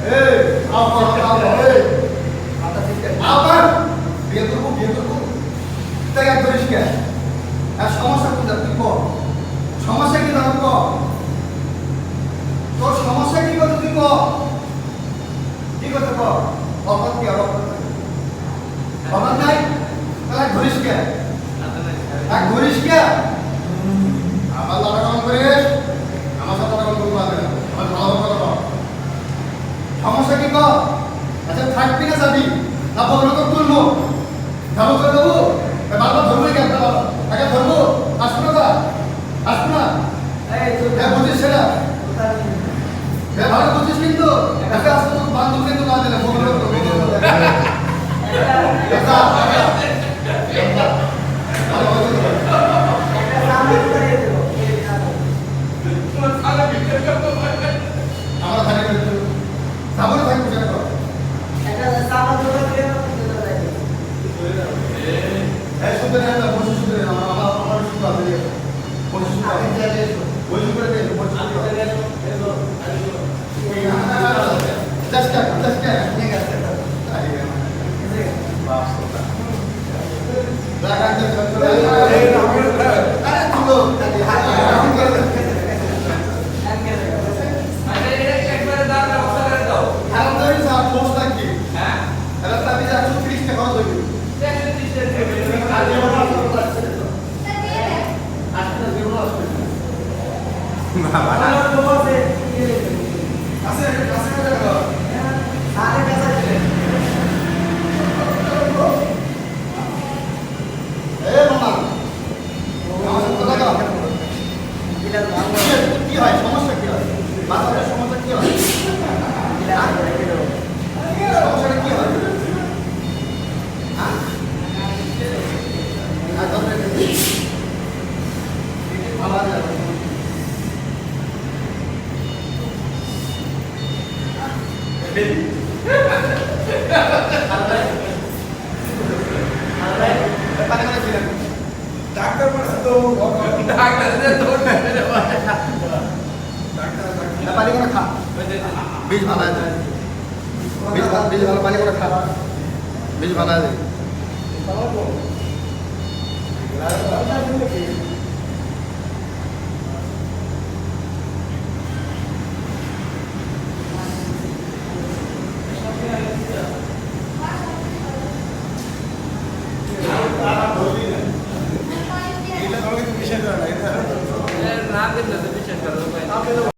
এই আবার বিয়ে করবো তাই এক ধরিস কে আর সমস্যা কোথায় তুই কর সমস্যা কি দাম কর তোর সমস্যা কি কথা তুই কর কি কথা কর অপরাধ কি অপরাধ নাই তাহলে এক ধরিস কে এক ধরিস কে আমার লড়াকম করিস আমার সাথে লড়াকম করবো না আমার ভালো কথা কর সমস্যা কি কর আচ্ছা থাকবি না যাবি না বলবো তো তুলবো যাবো করে দেবো বারবার ধরবো কেন তাকে ধরবো আসবো না আসবো না বুঝিস সেটা ভালো বুঝিস কিন্তু একে আসবো তো বান্ধব কিন্তু না দিলে আমরা থাকি যাবো না থাকবো সেটা শুনতে নেই না বসে শুনতে নেই আমার শুনতে হবে বসে শুনতে হবে বসে করে দেয় বসে ঠিক আছে কি হয় সমস্যা কি হয় বাচ্চাদের সমস্যা কি হয় সমস্যাটা কি হয় ডাক্তার বলছে তো পানি করে খা বীজ ভালো আছে বীজ ভালো পানি করে খা বীজ ভালো আছে